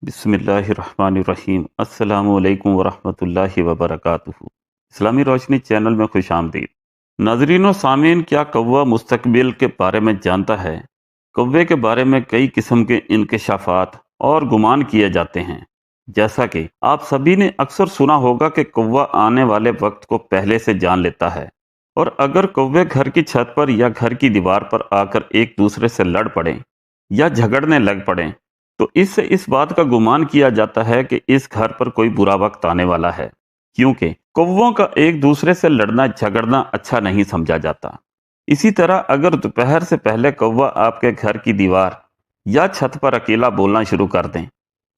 बिस्मिल्लाहिर्रहमानिर्रहीम। अस्सलाम वालेकुम वरहमतुल्लाहि वबरकातुहू। इस्लामी रोशनी चैनल में खुश आमदीद। नाजरीन व सामीन, क्या कौवा मुस्तकबिल के बारे में जानता है? कौवे के बारे में कई किस्म के इंकशाफात और गुमान किए जाते हैं। जैसा कि आप सभी ने अक्सर सुना होगा कि कौवा आने वाले वक्त को पहले से जान लेता है, और अगर कौवे घर की छत पर या घर की दीवार पर आकर एक दूसरे से लड़ पड़े या झगड़ने लग पड़े, तो इससे इस बात का गुमान किया जाता है कि इस घर पर कोई बुरा वक्त आने वाला है, क्योंकि कौवों का एक दूसरे से लड़ना झगड़ना अच्छा नहीं समझा जाता। इसी तरह अगर दोपहर से पहले कौवा आपके घर की दीवार या छत पर अकेला बोलना शुरू कर दें,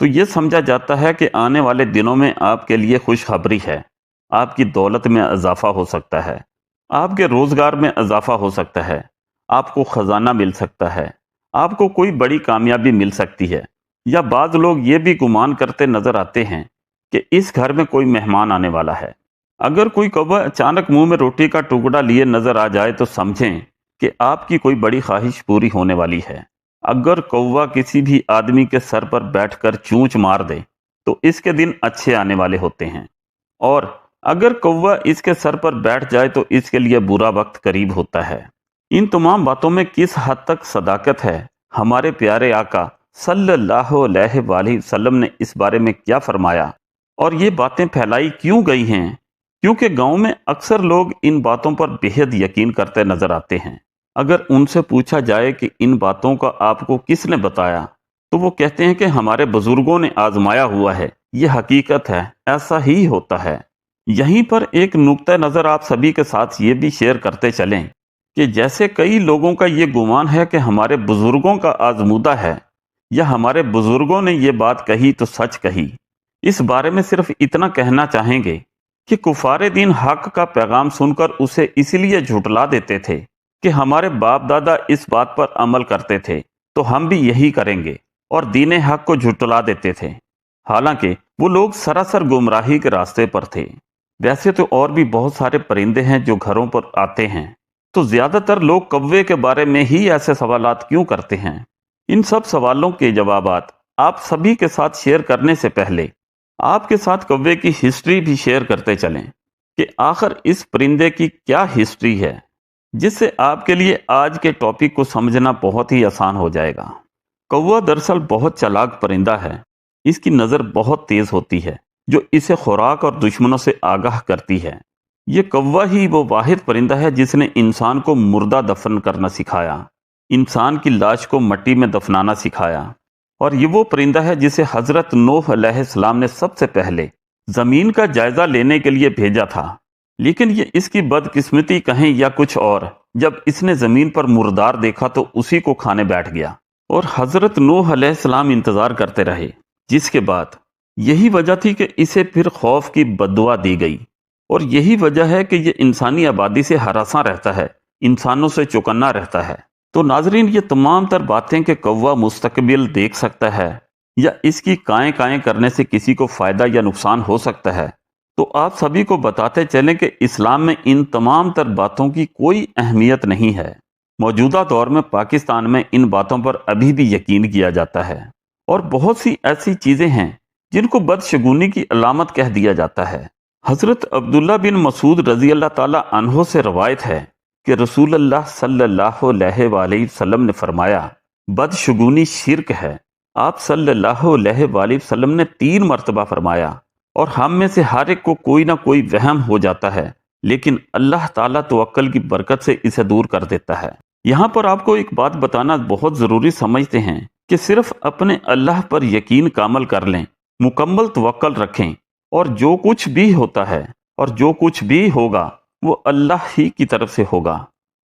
तो यह समझा जाता है कि आने वाले दिनों में आपके लिए खुशखबरी है। आपकी दौलत में इजाफा हो सकता है, आपके रोजगार में इजाफा हो सकता है, आपको खजाना मिल सकता है, आपको कोई बड़ी कामयाबी मिल सकती है। या बाज लोग ये भी गुमान करते नजर आते हैं कि इस घर में कोई मेहमान आने वाला है। अगर कोई कौवा अचानक मुंह में रोटी का टुकड़ा लिए नजर आ जाए तो समझें कि आपकी कोई बड़ी ख्वाहिश पूरी होने वाली है। अगर कौवा किसी भी आदमी के सर पर बैठकर चूंच मार दे तो इसके दिन अच्छे आने वाले होते हैं, और अगर कौवा इसके सर पर बैठ जाए तो इसके लिए बुरा वक्त करीब होता है। इन तमाम बातों में किस हद तक सदाकत है? हमारे प्यारे आका सल्लल्लाहु अलैहि वसल्लम ने इस बारे में क्या फरमाया, और ये बातें फैलाई क्यों गई हैं? क्योंकि गांव में अक्सर लोग इन बातों पर बेहद यकीन करते नजर आते हैं। अगर उनसे पूछा जाए कि इन बातों का आपको किसने बताया, तो वो कहते हैं कि हमारे बुजुर्गों ने आजमाया हुआ है, ये हकीकत है, ऐसा ही होता है। यहीं पर एक नुक्ता नजर आप सभी के साथ ये भी शेयर करते चलें कि जैसे कई लोगों का ये गुमान है कि हमारे बुजुर्गों का आजमूदा है, या हमारे बुजुर्गों ने ये बात कही तो सच कही। इस बारे में सिर्फ इतना कहना चाहेंगे कि कुफारे दीन हक का पैगाम सुनकर उसे इसलिए झुटला देते थे कि हमारे बाप दादा इस बात पर अमल करते थे तो हम भी यही करेंगे, और दीन हक को झुटला देते थे। हालांकि वो लोग सरासर गुमराही के रास्ते पर थे। वैसे तो और भी बहुत सारे परिंदे हैं जो घरों पर आते हैं, तो ज्यादातर लोग कौवे के बारे में ही ऐसे सवालात क्यों करते हैं? इन सब सवालों के जवाबात आप सभी के साथ शेयर करने से पहले आपके साथ कौवे की हिस्ट्री भी शेयर करते चलें कि आखिर इस परिंदे की क्या हिस्ट्री है, जिससे आपके लिए आज के टॉपिक को समझना बहुत ही आसान हो जाएगा। कौवा दरअसल बहुत चालाक परिंदा है। इसकी नज़र बहुत तेज होती है, जो इसे खुराक और दुश्मनों से आगाह करती है। ये कौवा ही वो वाहिद परिंदा है जिसने इंसान को मुर्दा दफन करना सिखाया, इंसान की लाश को मिट्टी में दफनाना सिखाया, और ये वो परिंदा है जिसे हजरत नूह अलैहिस्सलाम ने सबसे पहले जमीन का जायजा लेने के लिए भेजा था। लेकिन ये इसकी बदकिस्मती कहें या कुछ और, जब इसने जमीन पर मुर्दार देखा तो उसी को खाने बैठ गया, और हजरत नूह अलैहिस्सलाम इंतजार करते रहे। जिसके बाद यही वजह थी कि इसे फिर खौफ की बद्दुआ दी गई, और यही वजह है कि ये इंसानी आबादी से हरासा रहता है, इंसानों से चौकन्ना रहता है। तो नाजरीन, ये तमाम तर बातें कि कौवा मुस्तकबिल देख सकता है या इसकी काएं काएं करने से किसी को फायदा या नुकसान हो सकता है, तो आप सभी को बताते चलें कि इस्लाम में इन तमाम तर बातों की कोई अहमियत नहीं है। मौजूदा दौर में पाकिस्तान में इन बातों पर अभी भी यकीन किया जाता है, और बहुत सी ऐसी चीजें हैं जिनको बदशगुनी की अलामत कह दिया जाता है। हजरत अब्दुल्ला बिन मसूद रजी अल्लाह ताला अन्हो से रवायत है कि रसूल अल्लाह सल्लल्लाहु अलैहि वसल्लम ने फरमाया, बदशगुनी शिर्क है। आप सल्लल्लाहु अलैहि वसल्लम ने 3 मरतबा फरमाया, और हम में से हर एक को कोई ना कोई वहम हो जाता है, लेकिन अल्लाह ताला तवक्कल की बरकत से इसे दूर कर देता है। यहाँ पर आपको एक बात बताना बहुत जरूरी समझते हैं कि सिर्फ अपने अल्लाह पर यकीन कामल कर लें, मुकम्मल तवक्कल रखें, और जो कुछ भी होता है और जो कुछ भी होगा वो अल्लाह ही की तरफ से होगा।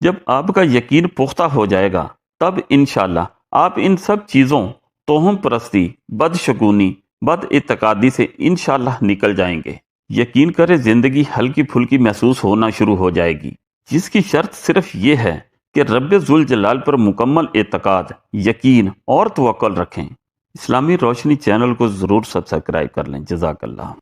जब आपका यकीन पुख्ता हो जाएगा, तब इंशाअल्लाह आप इन सब चीज़ों, तोहम परस्ती, बदशगुनी, बद इत्तेकादी से इंशाअल्लाह निकल जाएंगे। यकीन करें, जिंदगी हल्की फुल्की महसूस होना शुरू हो जाएगी, जिसकी शर्त सिर्फ ये है कि रब्बे जुल जलाल पर मुकम्मल एतकाद, यकीन और तवक्कुल रखें। इस्लामी रोशनी चैनल को ज़रूर सब्सक्राइब कर लें। जज़ाकल्लाह।